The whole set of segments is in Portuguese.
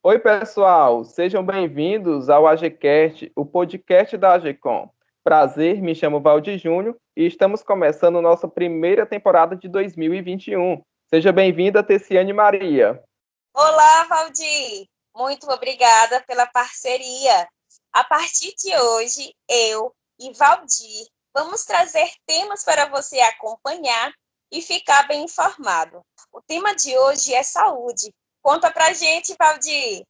Oi, pessoal, sejam bem-vindos ao AGCast, o podcast da AGCOM. Prazer, me chamo Valdir Júnior e estamos começando nossa primeira temporada de 2021. Seja bem-vinda, Tessiane Maria. Olá, Valdir! Muito obrigada pela parceria. A partir de hoje, eu e Valdir vamos trazer temas para você acompanhar e ficar bem informado. O tema de hoje é saúde. Conta pra gente, Valdir.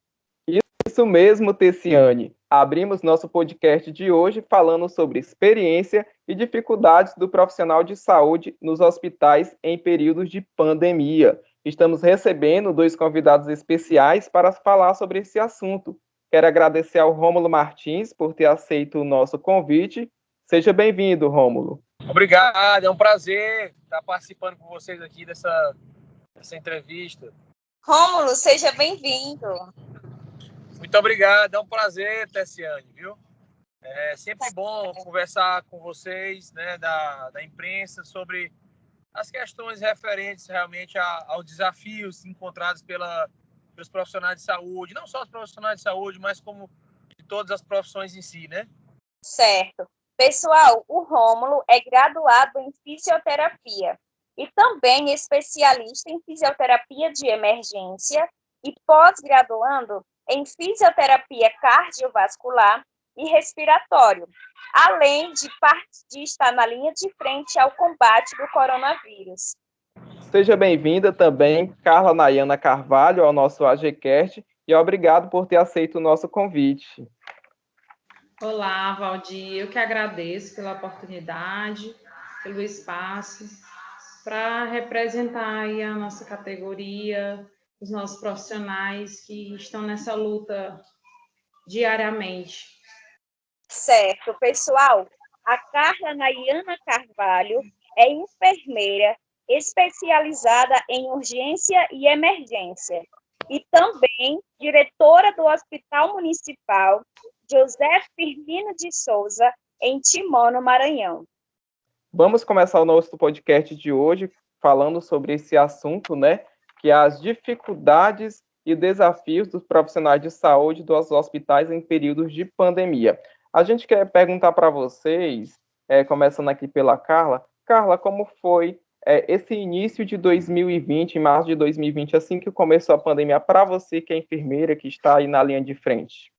Isso mesmo, Tessiane. Abrimos nosso podcast de hoje falando sobre experiência e dificuldades do profissional de saúde nos hospitais em períodos de pandemia. Estamos recebendo dois convidados especiais para falar sobre esse assunto. Quero agradecer ao Rômulo Martins por ter aceito o nosso convite. Seja bem-vindo, Rômulo. Obrigado, é um prazer estar participando com vocês aqui dessa entrevista. Rômulo, seja bem-vindo. Muito obrigado, é um prazer, Tessiane, viu? É sempre bom conversar com vocês, né, da imprensa, sobre as questões referentes realmente aos desafios encontrados pelos profissionais de saúde, não só os profissionais de saúde, mas como de todas as profissões em si, né? Certo. Pessoal, o Rômulo é graduado em fisioterapia e também especialista em fisioterapia de emergência e pós-graduando em fisioterapia cardiovascular e respiratório, além de estar na linha de frente ao combate do coronavírus. Seja bem-vinda também, Carla Nayana Carvalho, ao nosso AGCast, e obrigado por ter aceito o nosso convite. Olá, Valdir. Eu que agradeço pela oportunidade, pelo espaço, para representar aí a nossa categoria, os nossos profissionais que estão nessa luta diariamente. Certo, pessoal. A Carla Nayana Carvalho é enfermeira especializada em urgência e emergência e também diretora do Hospital Municipal José Firmino de Souza, em Timon, no Maranhão. Vamos começar o nosso podcast de hoje falando sobre esse assunto, né? Que é as dificuldades e desafios dos profissionais de saúde dos hospitais em períodos de pandemia. A gente quer perguntar para vocês, começando aqui pela Carla. Carla, como foi esse início de 2020, em março de 2020, assim que começou a pandemia, para você que é enfermeira, que está aí na linha de frente?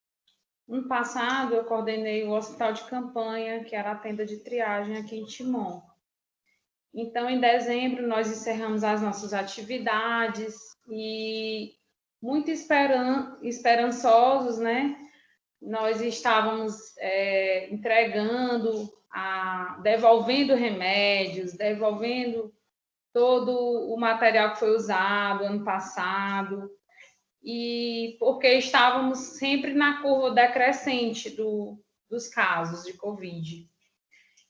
No passado, eu coordenei o hospital de campanha, que era a tenda de triagem aqui em Timon. Então, em dezembro, nós encerramos as nossas atividades e muito esperançosos, né? Nós estávamos entregando, devolvendo remédios, devolvendo todo o material que foi usado ano passado, e porque estávamos sempre na curva decrescente dos casos de Covid.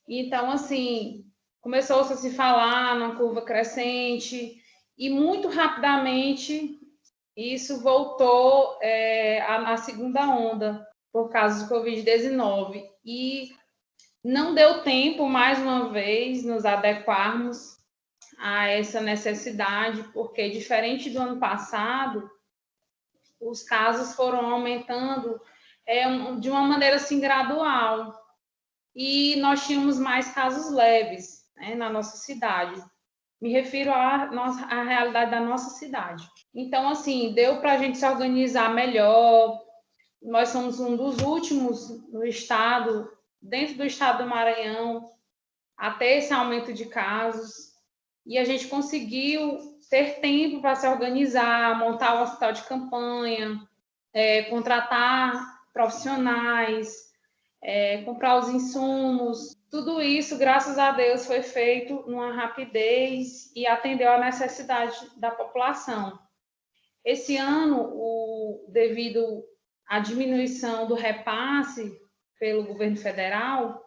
Então, assim, começou-se a se falar na curva crescente e muito rapidamente isso voltou à segunda onda por causa do Covid-19 e não deu tempo, mais uma vez, nos adequarmos a essa necessidade, porque diferente do ano passado, os casos foram aumentando de uma maneira assim gradual e nós tínhamos mais casos leves, né, na nossa cidade. Me refiro à realidade da nossa cidade. Então, assim, deu para a gente se organizar melhor. Nós somos um dos últimos no estado, dentro do estado do Maranhão, a ter esse aumento de casos. E a gente conseguiu ter tempo para se organizar, montar o hospital de campanha, contratar profissionais, comprar os insumos. Tudo isso, graças a Deus, foi feito numa rapidez e atendeu à necessidade da população. Esse ano, devido à diminuição do repasse pelo governo federal,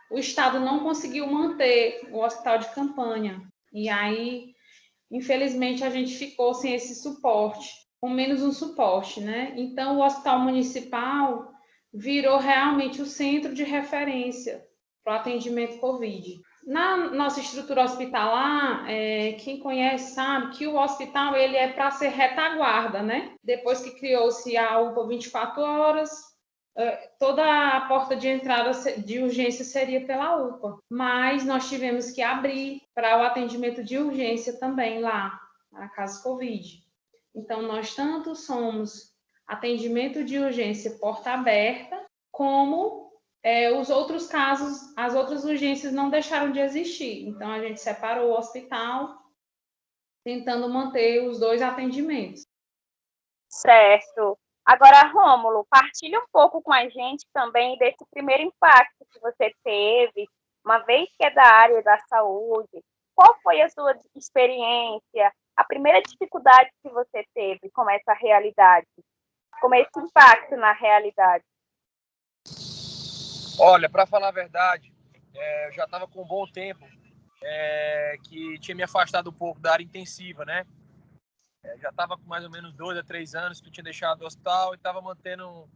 o Estado não conseguiu manter o hospital de campanha. E aí, infelizmente, a gente ficou sem esse suporte, com menos um suporte, né? Então, o hospital municipal virou realmente o centro de referência para o atendimento COVID. Na nossa estrutura hospitalar, quem conhece sabe que o hospital ele é para ser retaguarda, né? Depois que criou-se a UPA 24 horas, toda a porta de entrada de urgência seria pela UPA. Mas nós tivemos que abrir para o atendimento de urgência também lá, na Casa Covid. Então, nós tanto somos atendimento de urgência porta aberta, como os outros casos, as outras urgências não deixaram de existir. Então, a gente separou o hospital, tentando manter os dois atendimentos. Certo. Agora, Rômulo, partilha um pouco com a gente também desse primeiro impacto que você teve, uma vez que é da área da saúde. Qual foi a sua experiência, a primeira dificuldade que você teve com essa realidade, com esse impacto na realidade? Olha, para falar a verdade, eu já estava com um bom tempo que tinha me afastado um pouco da área intensiva, né? Já estava com mais ou menos 2 a 3 anos que eu tinha deixado o hospital e estava mantendo,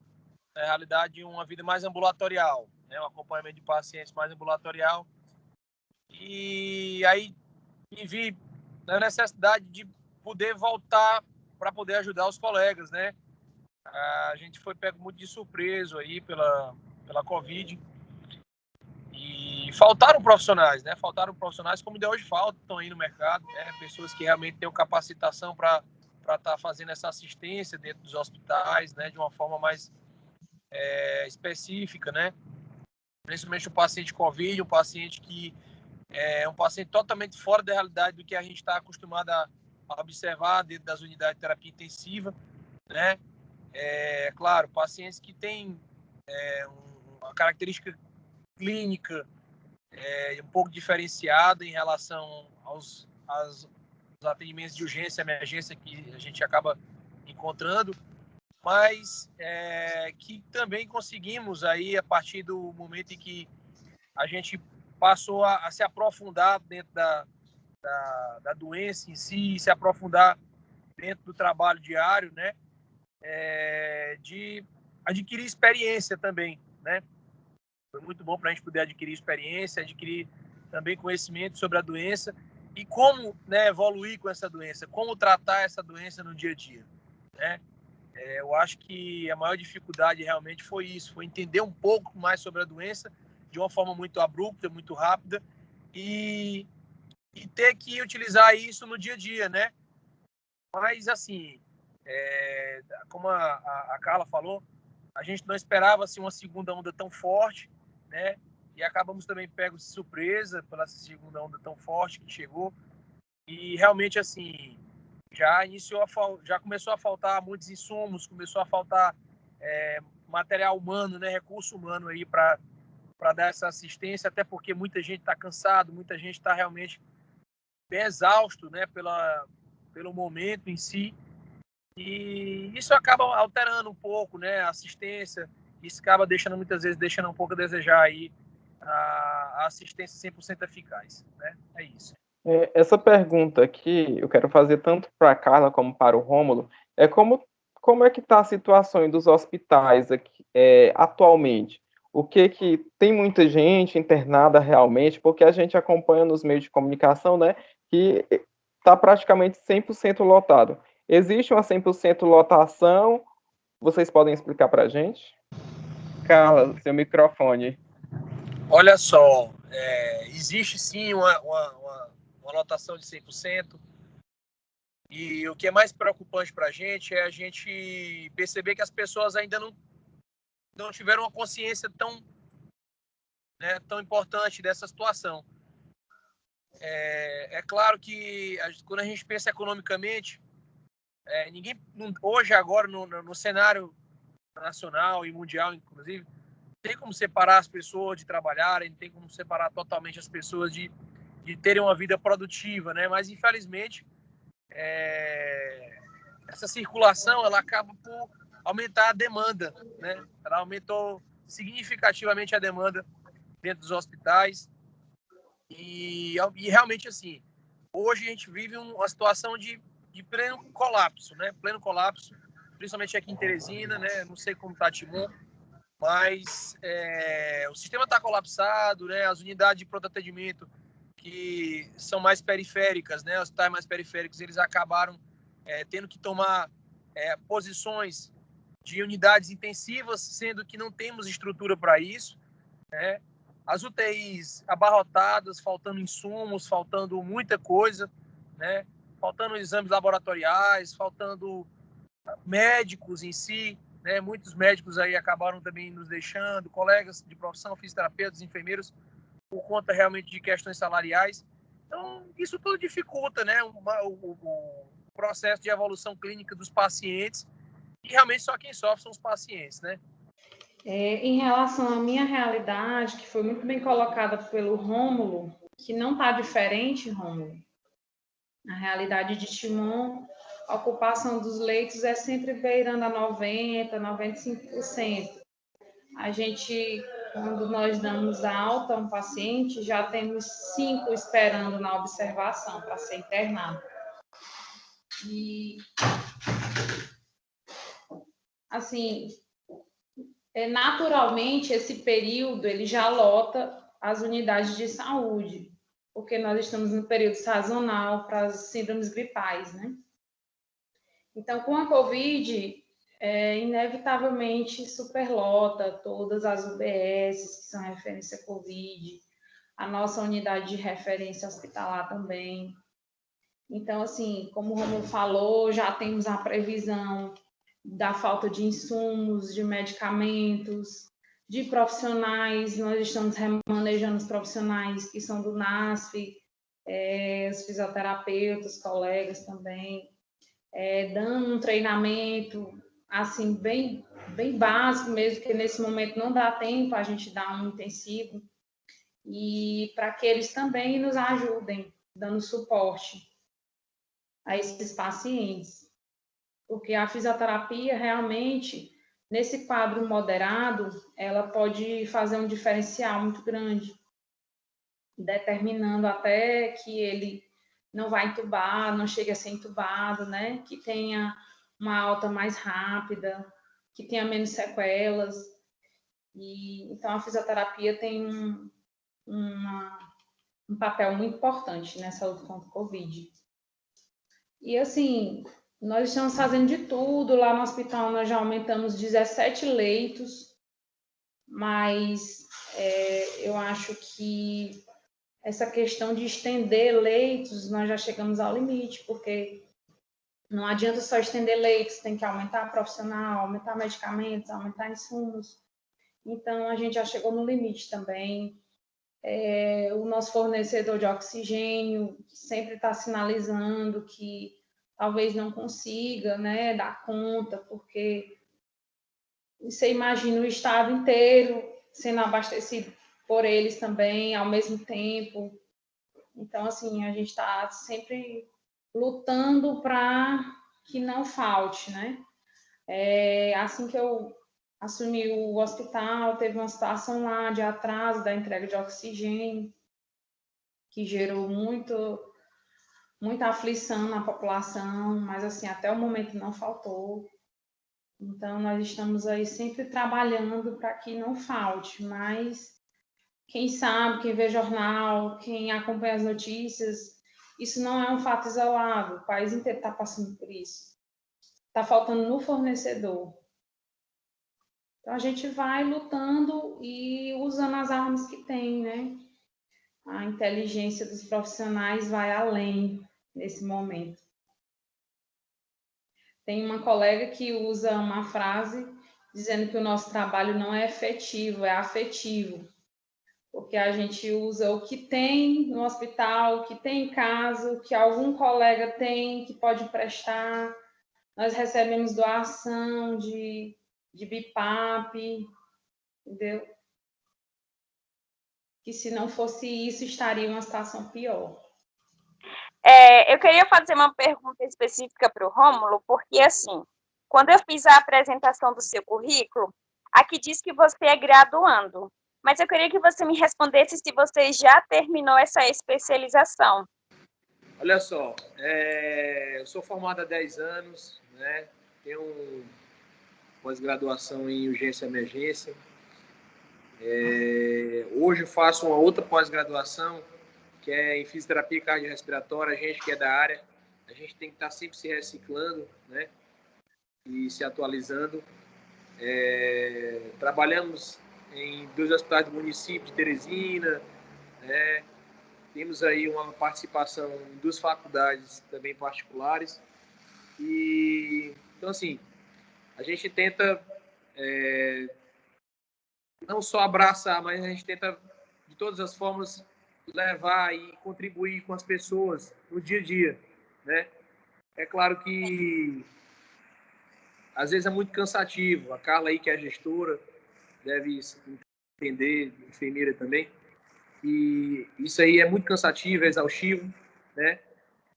na realidade, uma vida mais ambulatorial, né? Um acompanhamento de pacientes mais ambulatorial. E aí me vi na necessidade de poder voltar para poder ajudar os colegas, né? A gente foi pego muito de surpresa aí pela Covid e faltaram profissionais, né? Faltaram profissionais como de hoje faltam aí no mercado, né? Pessoas que realmente tenham capacitação para estar fazendo essa assistência dentro dos hospitais, né? De uma forma mais específica, né? Principalmente o paciente Covid, um paciente que é um paciente totalmente fora da realidade do que a gente está acostumado a observar dentro das unidades de terapia intensiva, né? Claro, pacientes que têm uma característica clínica um pouco diferenciada em relação aos atendimentos de urgência e emergência que a gente acaba encontrando, mas que também conseguimos aí, a partir do momento em que a gente passou a se aprofundar dentro da doença em si, se aprofundar dentro do trabalho diário, né? De adquirir experiência também, né? Foi muito bom para a gente poder adquirir experiência, adquirir também conhecimento sobre a doença e como, né, evoluir com essa doença, como tratar essa doença no dia a dia, né? Eu acho que a maior dificuldade realmente foi isso, foi entender um pouco mais sobre a doença de uma forma muito abrupta, muito rápida e ter que utilizar isso no dia a dia, né? Mas, assim, como a Carla falou, a gente não esperava assim, uma segunda onda tão forte, né? E acabamos também pegos de surpresa pela segunda onda tão forte que chegou. E realmente, assim, já começou a faltar muitos insumos, começou a faltar material humano, né? Recurso humano aí para dar essa assistência, até porque muita gente está cansado, muita gente está realmente bem exausto, né? Pelo momento em si. E isso acaba alterando um pouco, né, a assistência, isso acaba muitas vezes deixando um pouco a desejar aí a assistência 100% eficaz, né? É isso. Essa pergunta aqui eu quero fazer tanto para a Carla como para o Rômulo, como é que está a situação dos hospitais aqui, atualmente? O que tem muita gente internada realmente, porque a gente acompanha nos meios de comunicação, né, que está praticamente 100% lotado. Existe uma 100% lotação? Vocês podem explicar para a gente? Carla, seu microfone. Olha só, existe sim uma lotação de 100%, e o que é mais preocupante para a gente é a gente perceber que as pessoas ainda não tiveram uma consciência tão importante dessa situação. É claro que quando a gente pensa economicamente, ninguém hoje, agora, no cenário nacional e mundial, inclusive, tem como separar as pessoas de trabalharem, tem como separar totalmente as pessoas de terem uma vida produtiva, né? Mas, infelizmente, essa circulação ela acaba por aumentar a demanda, né? Ela aumentou significativamente a demanda dentro dos hospitais e realmente, assim, hoje a gente vive uma situação de pleno colapso, né? Pleno colapso, principalmente aqui em Teresina, né? Não sei como está Timon, mas o sistema está colapsado, né? As unidades de pronto atendimento que são mais periféricas, né? Hospitais mais periféricos, eles acabaram tendo que tomar posições de unidades intensivas, sendo que não temos estrutura para isso, né? As UTIs abarrotadas, faltando insumos, faltando muita coisa, né? Faltando exames laboratoriais, faltando médicos em si, né? Muitos médicos aí acabaram também nos deixando, colegas de profissão, fisioterapeutas, enfermeiros, por conta realmente de questões salariais. Então, isso tudo dificulta, né, o processo de evolução clínica dos pacientes, e realmente só quem sofre são os pacientes, né? Em relação à minha realidade, que foi muito bem colocada pelo Rômulo, que não está diferente, Rômulo. Na realidade de Timon, a ocupação dos leitos é sempre beirando a 90%, 95%. A gente, quando nós damos alta a um paciente, já temos 5 esperando na observação para ser internado. E, assim, naturalmente, esse período, ele já lota as unidades de saúde, porque nós estamos no período sazonal para as síndromes gripais, né? Então, com a Covid, inevitavelmente superlota todas as UBS, que são referência Covid, a nossa unidade de referência hospitalar também. Então, assim, como o Romulo falou, já temos a previsão da falta de insumos, de medicamentos, de profissionais. Nós estamos remanejando os profissionais que são do NASF, os fisioterapeutas, colegas também, dando um treinamento assim bem básico mesmo, que nesse momento não dá tempo a gente dar um intensivo, e para que eles também nos ajudem, dando suporte a esses pacientes. Porque a fisioterapia realmente, nesse quadro moderado, ela pode fazer um diferencial muito grande, determinando até que ele não vai entubar, não chegue a ser entubado, né? Que tenha uma alta mais rápida, que tenha menos sequelas. E então a fisioterapia tem um papel muito importante nessa luta contra o Covid. E assim, nós estamos fazendo de tudo. Lá no hospital nós já aumentamos 17 leitos, mas eu acho que essa questão de estender leitos, nós já chegamos ao limite, porque não adianta só estender leitos, tem que aumentar profissional, aumentar medicamentos, aumentar insumos. Então, a gente já chegou no limite também. O nosso fornecedor de oxigênio sempre está sinalizando que talvez não consiga, né, dar conta, porque você imagina o estado inteiro sendo abastecido por eles também, ao mesmo tempo. Então, assim, a gente está sempre lutando para que não falte, né? Assim que eu assumi o hospital, teve uma situação lá de atraso da entrega de oxigênio, que gerou muita aflição na população, mas, assim, até o momento não faltou. Então, nós estamos aí sempre trabalhando para que não falte, mas quem sabe, quem vê jornal, quem acompanha as notícias, isso não é um fato isolado, o país inteiro está passando por isso. Está faltando no fornecedor. Então, a gente vai lutando e usando as armas que tem, né? A inteligência dos profissionais vai além nesse momento. Tem uma colega que usa uma frase dizendo que o nosso trabalho não é efetivo, é afetivo. Porque a gente usa o que tem no hospital, o que tem em casa, o que algum colega tem que pode prestar. Nós recebemos doação de BIPAP, entendeu? Que se não fosse isso, estaria uma situação pior. Eu queria fazer uma pergunta específica para o Rômulo, porque, assim, quando eu fiz a apresentação do seu currículo, aqui diz que você é graduando, mas eu queria que você me respondesse se você já terminou essa especialização. Olha só, eu sou formado há 10 anos, né? Tenho pós-graduação em urgência e emergência. Hoje faço uma outra pós-graduação que é em fisioterapia cardiorrespiratória, a gente que é da área, a gente tem que estar sempre se reciclando, né? E se atualizando. Trabalhamos em 2 hospitais do município de Teresina, né? Temos aí uma participação em 2 faculdades também particulares. E, então, assim, a gente tenta não só abraçar, mas a gente tenta, de todas as formas, levar e contribuir com as pessoas no dia a dia, né? É claro que às vezes é muito cansativo. A Carla aí, que é a gestora, deve entender, enfermeira também, e isso aí é muito cansativo, é exaustivo, né?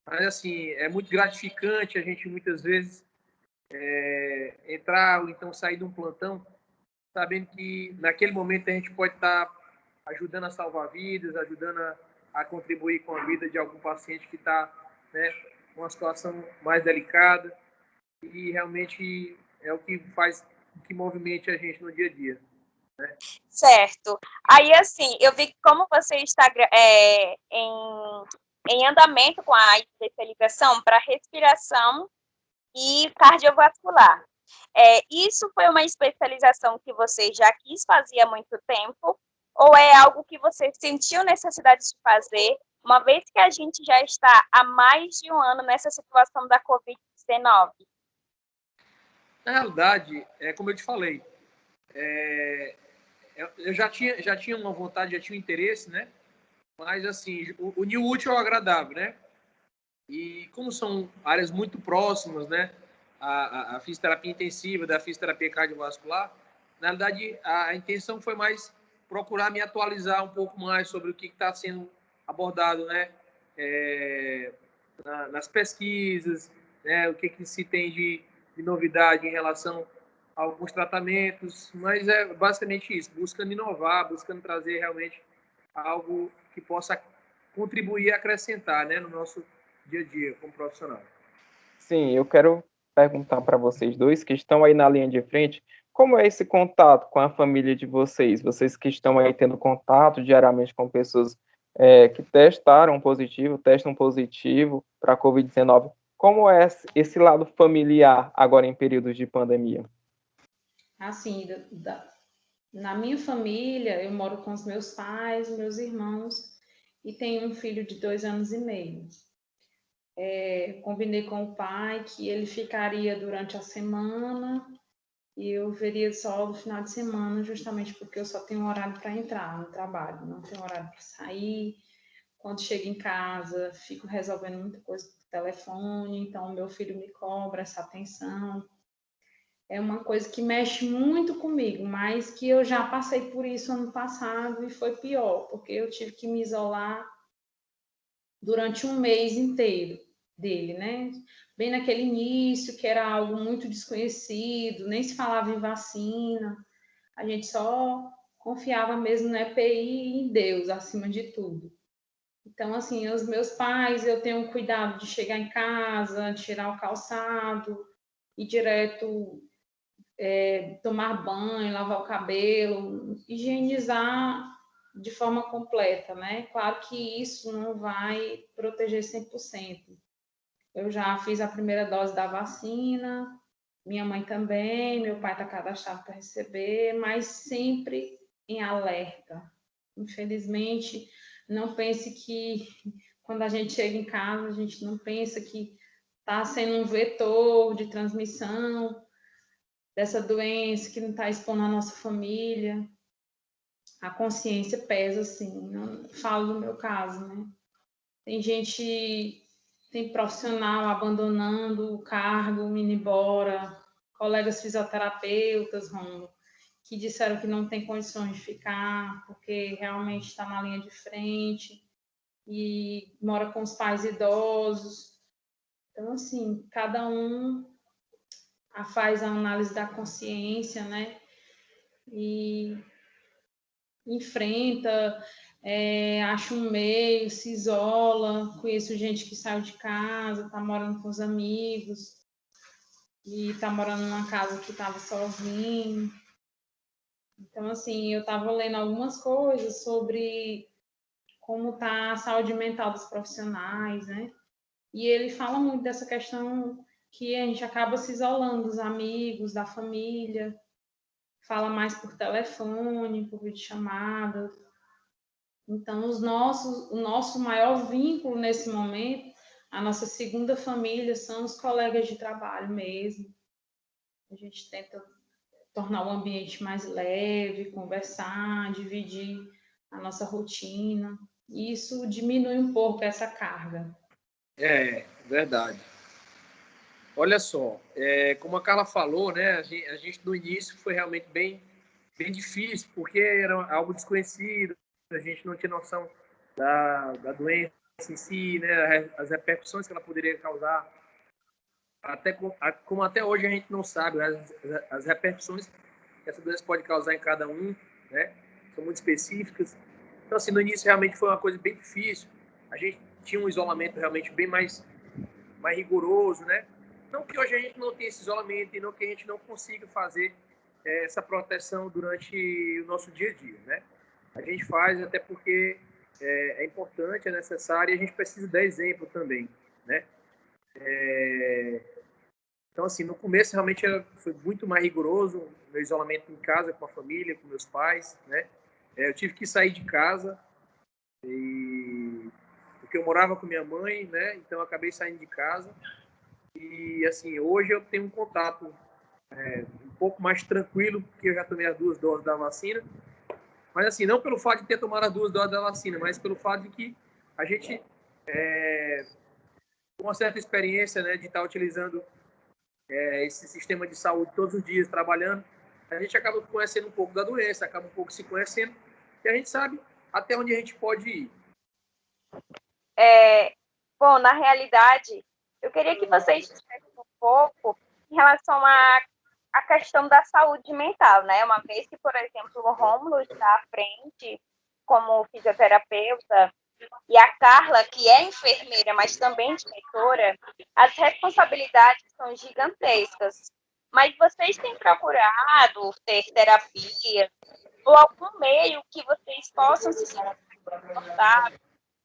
Mas, assim, é muito gratificante a gente, muitas vezes, entrar ou então sair de um plantão sabendo que, naquele momento, a gente pode estar ajudando a salvar vidas, ajudando a contribuir com a vida de algum paciente que está, né, numa situação mais delicada, e realmente é o que faz, o que movimenta a gente no dia a dia. Né? Certo. Aí, assim, eu vi que como você está em andamento com a especialização para respiração e cardiovascular. Isso foi uma especialização que você já quis fazer há muito tempo, ou é algo que você sentiu necessidade de fazer, uma vez que a gente já está há mais de um ano nessa situação da Covid-19? Na realidade, como eu te falei, eu já tinha uma vontade, já tinha um interesse, né? Mas, assim, o New útil é o agradável, né? E como são áreas muito próximas, né? A fisioterapia intensiva, da fisioterapia cardiovascular, na verdade, a intenção foi mais procurar me atualizar um pouco mais sobre o que está sendo abordado, né? Nas pesquisas, né? O que se tem de novidade em relação a alguns tratamentos, mas é basicamente isso, buscando inovar, buscando trazer realmente algo que possa contribuir e acrescentar, né, no nosso dia a dia como profissional. Sim, eu quero perguntar para vocês dois que estão aí na linha de frente, como é esse contato com a família de vocês? Vocês que estão aí tendo contato diariamente com pessoas que testam positivo para a Covid-19, como é esse lado familiar agora em períodos de pandemia? Assim, na minha família, eu moro com os meus pais, meus irmãos, e tenho um filho de 2 anos e meio. Combinei com o pai que ele ficaria durante a semana e eu veria só no final de semana, justamente porque eu só tenho horário para entrar no trabalho, não tenho horário para sair. Quando chego em casa, fico resolvendo muita coisa por telefone, então meu filho me cobra essa atenção. É uma coisa que mexe muito comigo, mas que eu já passei por isso ano passado e foi pior, porque eu tive que me isolar durante um mês inteiro dele, né? Bem naquele início, que era algo muito desconhecido, nem se falava em vacina, a gente só confiava mesmo na EPI e em Deus, acima de tudo. Então, assim, os meus pais, eu tenho cuidado de chegar em casa, tirar o calçado, ir direto, tomar banho, lavar o cabelo, higienizar de forma completa, né? Claro que isso não vai proteger 100%. Eu já fiz a primeira dose da vacina, minha mãe também, meu pai está cadastrado para receber, mas sempre em alerta. Infelizmente, não pense que quando a gente chega em casa, a gente não pensa que está sendo um vetor de transmissão dessa doença, que não está expondo a nossa família. A consciência pesa, assim. Não falo do meu caso, né? Tem gente, tem profissional abandonando o cargo, indo embora, colegas fisioterapeutas, Romulo, que disseram que não tem condições de ficar, porque realmente está na linha de frente e mora com os pais idosos. Então, assim, cada um faz a análise da consciência, né? E enfrenta, acha um meio, se isola. Conheço gente que saiu de casa, está morando com os amigos e está morando numa casa que estava sozinho. Então, assim, eu estava lendo algumas coisas sobre como está a saúde mental dos profissionais, né? E ele fala muito dessa questão que a gente acaba se isolando dos amigos, da família, fala mais por telefone, por videochamada. Então, o nosso maior vínculo nesse momento, a nossa segunda família, são os colegas de trabalho mesmo. A gente tenta tornar o ambiente mais leve, conversar, dividir a nossa rotina. E isso diminui um pouco essa carga. É, verdade. Olha só, como a Carla falou, né, a gente no início foi realmente bem difícil, porque era algo desconhecido, a gente não tinha noção da doença em si, né, as repercussões que ela poderia causar, como até hoje a gente não sabe as repercussões que essa doença pode causar em cada um, né, são muito específicas. Então, assim, no início realmente foi uma coisa bem difícil, a gente tinha um isolamento realmente bem mais rigoroso, né? Não que hoje a gente não tenha esse isolamento e não que a gente não consiga fazer essa proteção durante o nosso dia a dia, né? A gente faz até porque é importante, é necessário e a gente precisa dar exemplo também, né? Então, assim, no começo realmente foi muito mais rigoroso, meu isolamento em casa, com a família, com meus pais, né? Eu tive que sair de casa porque eu morava com minha mãe, né? Então eu acabei saindo de casa. E, assim, hoje eu tenho um contato um pouco mais tranquilo, porque eu já tomei as 2 doses da vacina. Mas, assim, não pelo fato de ter tomado as 2 doses da vacina, mas pelo fato de que a gente, com uma certa experiência, né, de estar utilizando esse sistema de saúde todos os dias, trabalhando, a gente acaba conhecendo um pouco da doença, acaba um pouco se conhecendo, e a gente sabe até onde a gente pode ir. Bom, na realidade, eu queria que vocês dissessem um pouco em relação à questão da saúde mental, né? Uma vez que, por exemplo, o Rômulo está à frente como fisioterapeuta e a Carla, que é enfermeira, mas também diretora, as responsabilidades são gigantescas. Mas vocês têm procurado ter terapia ou algum meio que vocês possam se sentir confortáveis,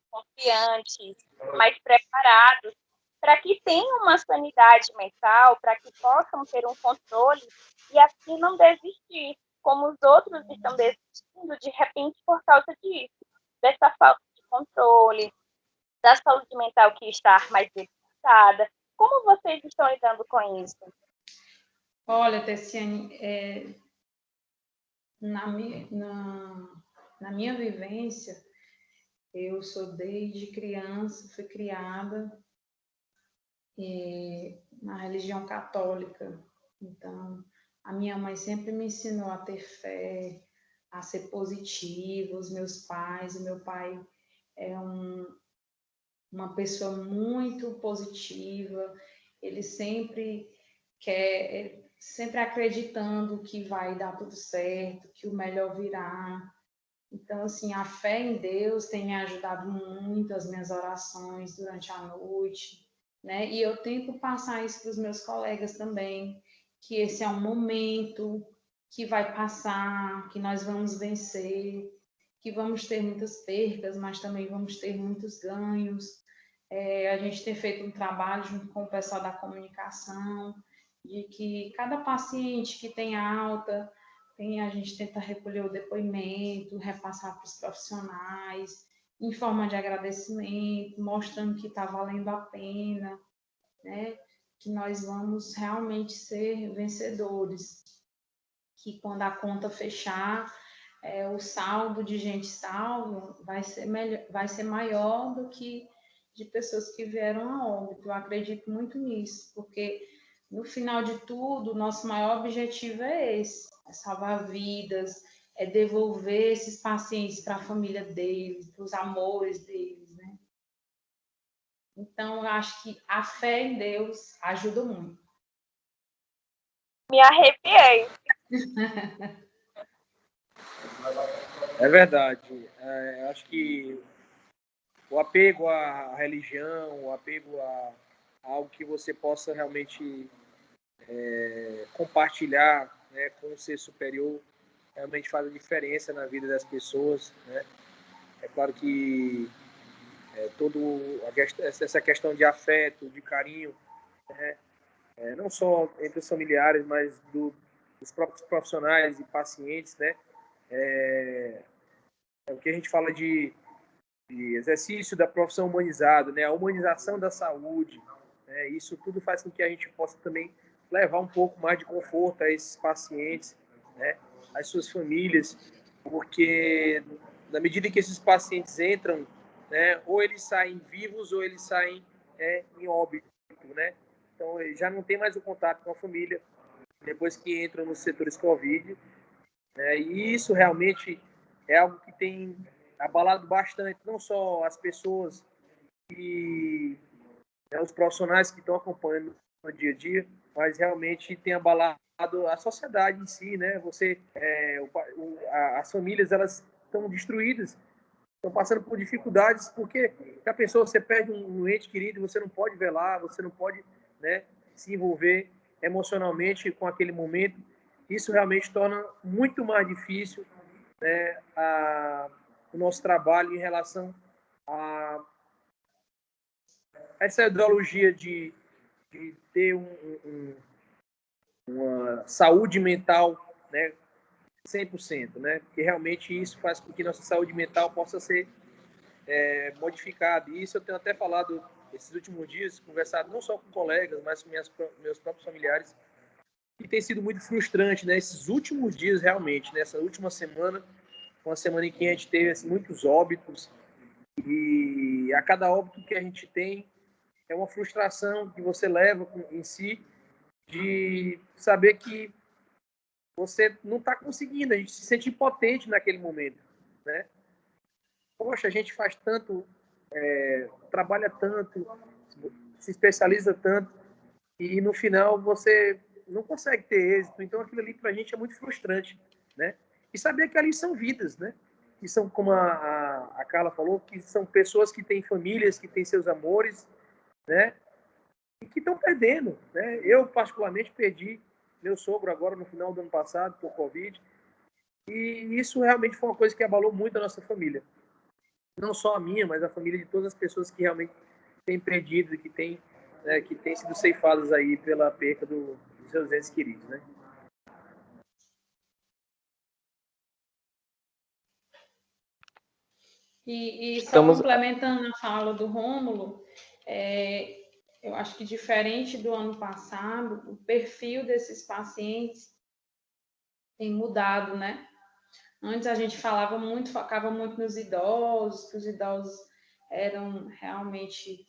confiantes, mais preparados, para que tenham uma sanidade mental, para que possam ter um controle e assim não desistir, como os outros estão desistindo de repente por causa disso, dessa falta de controle, da saúde mental que está mais debilitada. Como vocês estão lidando com isso? Olha, Tessiane, na minha vivência, eu sou desde criança, fui criada na religião católica. Então, a minha mãe sempre me ensinou a ter fé, a ser positiva, os meus pais. O meu pai é uma pessoa muito positiva, ele sempre sempre acreditando que vai dar tudo certo, que o melhor virá. Então, assim, a fé em Deus tem me ajudado muito, as minhas orações durante a noite, né? E eu tento passar isso para os meus colegas também, que esse é um momento que vai passar, que nós vamos vencer, que vamos ter muitas percas, mas também vamos ter muitos ganhos. A gente tem feito um trabalho junto com o pessoal da comunicação, de que cada paciente que tem alta, a gente tenta recolher o depoimento, repassar para os profissionais, em forma de agradecimento, mostrando que está valendo a pena, né? Que nós vamos realmente ser vencedores, que quando a conta fechar, o saldo de gente salva vai ser maior do que de pessoas que vieram a óbito. Eu acredito muito nisso, porque no final de tudo, o nosso maior objetivo é esse, é salvar vidas, é devolver esses pacientes para a família deles, para os amores deles, né? Então, eu acho que a fé em Deus ajuda muito. Me arrepiei. É verdade. Acho que o apego à religião, o apego a algo que você possa realmente compartilhar, né, com um ser superior, realmente faz a diferença na vida das pessoas, né? É claro que essa questão de afeto, de carinho, né? Não só entre os familiares, mas dos próprios profissionais e pacientes, né? O que a gente fala de exercício da profissão humanizada, né? A humanização da saúde, né? Isso tudo faz com que a gente possa também levar um pouco mais de conforto a esses pacientes, né? Às suas famílias, porque na medida que esses pacientes entram, né? Ou eles saem vivos ou eles saem em óbito, né? Então já não tem mais o contato com a família depois que entram nos setores Covid, né? E isso realmente é algo que tem abalado bastante, não só as pessoas os profissionais que estão acompanhando no dia a dia, mas realmente tem abalado a sociedade em si, né? As famílias, elas estão destruídas, estão passando por dificuldades, porque a pessoa, você perde um ente querido, você não pode velar, você não pode, né, se envolver emocionalmente com aquele momento. Isso realmente torna muito mais difícil, né, o nosso trabalho em relação a essa ideologia de ter uma saúde mental, né, 100%, né? Porque realmente isso faz com que nossa saúde mental possa ser modificada. E isso eu tenho até falado esses últimos dias, conversado não só com colegas, mas com meus próprios familiares, e tem sido muito frustrante, né? Esses últimos dias, realmente, nessa última semana, uma semana em que a gente teve assim, muitos óbitos, e a cada óbito que a gente tem é uma frustração que você leva em si, de saber que você não está conseguindo, a gente se sente impotente naquele momento, né? Poxa, a gente faz tanto, trabalha tanto, se especializa tanto, e no final você não consegue ter êxito. Então aquilo ali para a gente é muito frustrante, né? E saber que ali são vidas, né? Que são, como a Carla falou, que são pessoas que têm famílias, que têm seus amores, né? E que estão perdendo, né? Eu, particularmente, perdi meu sogro agora no final do ano passado por Covid, e isso realmente foi uma coisa que abalou muito a nossa família. Não só a minha, mas a família de todas as pessoas que realmente têm perdido e que têm sido ceifadas aí pela perca dos seus entes queridos, né? E só Estamos, complementando a fala do Rômulo, eu acho que diferente do ano passado, o perfil desses pacientes tem mudado, né? Antes a gente focava muito nos idosos, que os idosos eram realmente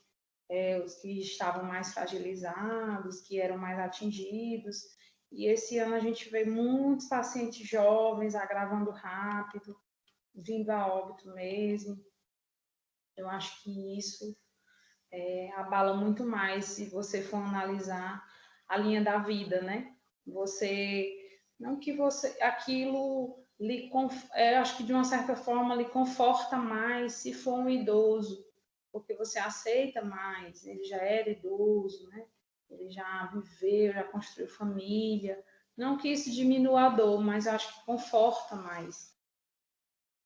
os que estavam mais fragilizados, que eram mais atingidos. E esse ano a gente vê muitos pacientes jovens agravando rápido, vindo a óbito mesmo. Eu acho que isso abala muito mais se você for analisar a linha da vida, né? Não que aquilo acho que de uma certa forma lhe conforta mais se for um idoso, porque você aceita mais, ele já era idoso, né? Ele já viveu, já construiu família. Não que isso diminua a dor, mas acho que conforta mais.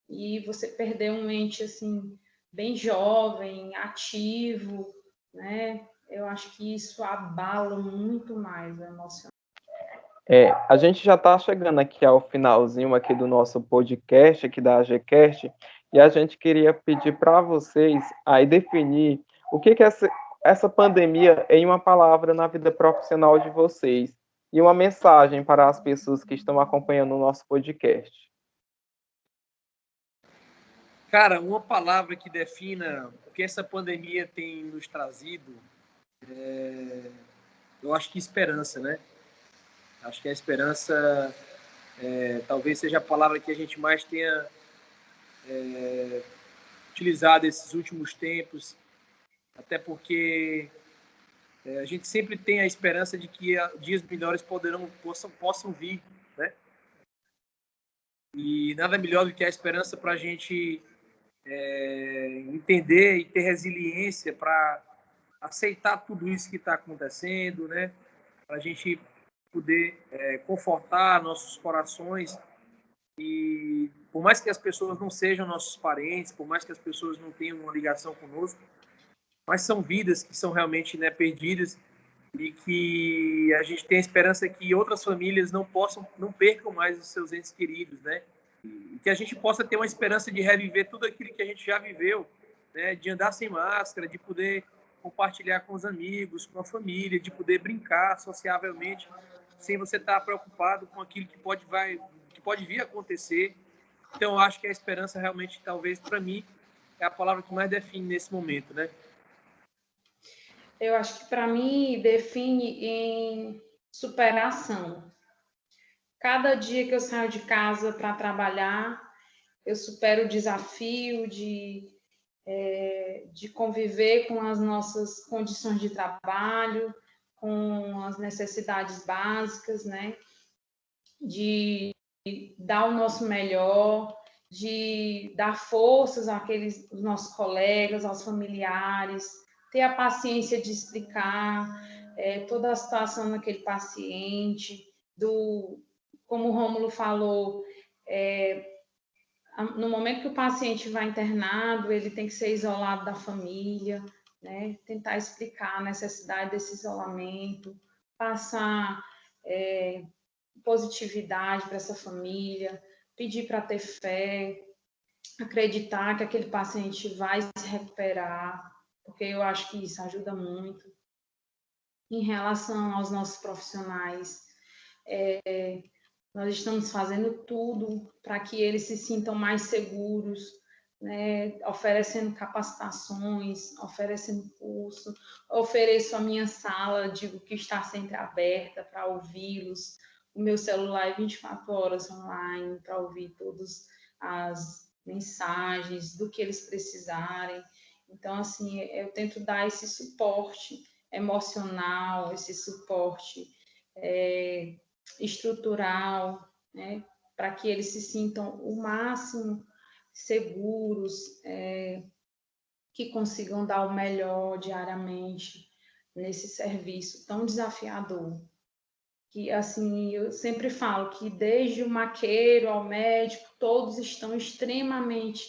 E você perder um ente assim bem jovem, ativo, né? Eu acho que isso abala muito mais o emocional. a gente já está chegando aqui ao finalzinho aqui do nosso podcast, aqui da AGCast, e a gente queria pedir para vocês aí definir o que é essa pandemia em uma palavra na vida profissional de vocês e uma mensagem para as pessoas que estão acompanhando o nosso podcast. Cara, uma palavra que defina o que essa pandemia tem nos trazido, eu acho que esperança, né? Acho que a esperança talvez seja a palavra que a gente mais tenha utilizado esses últimos tempos, até porque a gente sempre tem a esperança de que dias melhores possam vir, né? E nada melhor do que a esperança para a gente entender e ter resiliência para aceitar tudo isso que está acontecendo, né? Para a gente poder confortar nossos corações E por mais que as pessoas não sejam nossos parentes, por mais que as pessoas não tenham uma ligação conosco, mas são vidas que são realmente, né, perdidas, e que a gente tem a esperança que outras famílias não percam mais os seus entes queridos, né? E que a gente possa ter uma esperança de reviver tudo aquilo que a gente já viveu, né? De andar sem máscara, de poder compartilhar com os amigos, com a família, de poder brincar sociavelmente, sem você estar preocupado com aquilo que pode vir a acontecer. Então, eu acho que a esperança realmente, talvez, para mim, é a palavra que mais define nesse momento, né? Eu acho que para mim define em superação. Cada dia que eu saio de casa para trabalhar, eu supero o desafio de conviver com as nossas condições de trabalho, com as necessidades básicas, né? De dar o nosso melhor, de dar forças àqueles nossos colegas, aos familiares, ter a paciência de explicar toda a situação daquele paciente, como o Rômulo falou, no momento que o paciente vai internado, ele tem que ser isolado da família, né? Tentar explicar a necessidade desse isolamento, passar positividade para essa família, pedir para ter fé, acreditar que aquele paciente vai se recuperar, porque eu acho que isso ajuda muito. Em relação aos nossos profissionais, nós estamos fazendo tudo para que eles se sintam mais seguros, né? Oferecendo capacitações, oferecendo curso, ofereço a minha sala, digo que está sempre aberta para ouvi-los, o meu celular é 24 horas online para ouvir todas as mensagens do que eles precisarem. Então, assim, eu tento dar esse suporte emocional, esse suporte estrutural, né, para que eles se sintam o máximo seguros, que consigam dar o melhor diariamente nesse serviço tão desafiador. Que, assim, eu sempre falo que desde o maqueiro ao médico, todos estão extremamente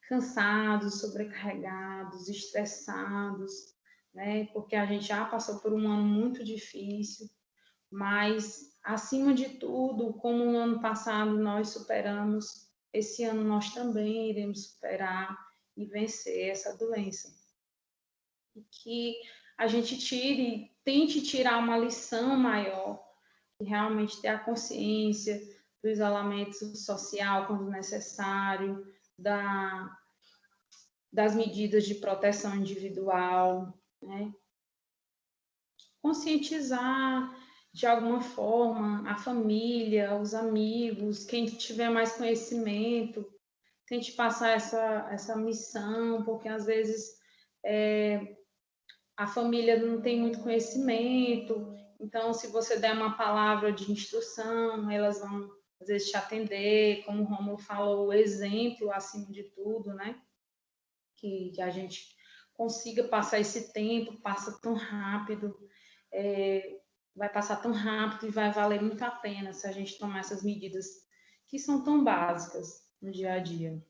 cansados, sobrecarregados, estressados, né? Porque a gente já passou por um ano muito difícil, mas, acima de tudo, como no ano passado nós superamos, esse ano nós também iremos superar e vencer essa doença. E que a gente tente tirar uma lição maior, e realmente ter a consciência do isolamento social quando necessário, das medidas de proteção individual, né? Conscientizar de alguma forma a família, os amigos, quem tiver mais conhecimento, tente passar essa missão, porque às vezes a família não tem muito conhecimento, então se você der uma palavra de instrução, elas vão às vezes te atender, como o Rômulo falou, o exemplo acima de tudo, né? Que a gente consiga passar esse tempo, passa tão rápido, vai passar tão rápido e vai valer muito a pena se a gente tomar essas medidas que são tão básicas no dia a dia.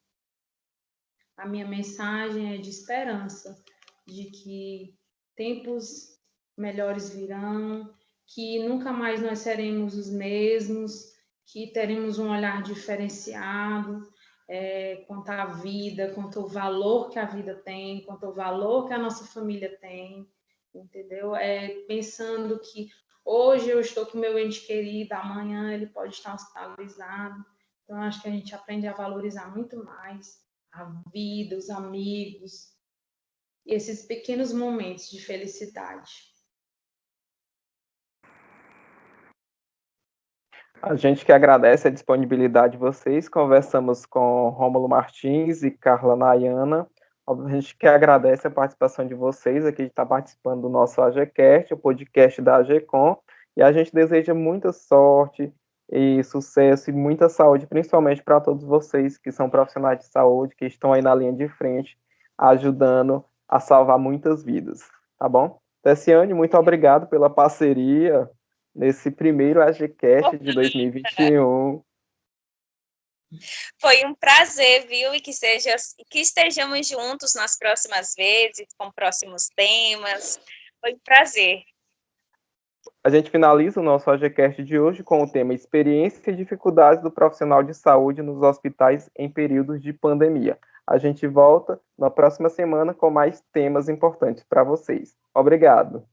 A minha mensagem é de esperança, de que tempos melhores virão, que nunca mais nós seremos os mesmos, que teremos um olhar diferenciado quanto à vida, quanto ao valor que a vida tem, quanto ao valor que a nossa família tem, entendeu? Pensando que hoje eu estou com meu ente querido, amanhã ele pode estar hospitalizado. Então, acho que a gente aprende a valorizar muito mais a vida, os amigos, e esses pequenos momentos de felicidade. A gente que agradece a disponibilidade de vocês. Conversamos com Rômulo Martins e Carla Nayana. A gente que agradece a participação de vocês aqui, de estar participando do nosso AGCast, o podcast da AGCOM, e a gente deseja muita sorte e sucesso e muita saúde, principalmente para todos vocês que são profissionais de saúde, que estão aí na linha de frente, ajudando a salvar muitas vidas, tá bom? Tessiane, muito obrigado pela parceria nesse primeiro AGCast de 2021. Foi um prazer, viu? E que estejamos juntos nas próximas vezes, com próximos temas. Foi um prazer. A gente finaliza o nosso AGCast de hoje com o tema Experiência e dificuldades do profissional de saúde nos hospitais em períodos de pandemia. A gente volta na próxima semana com mais temas importantes para vocês. Obrigado.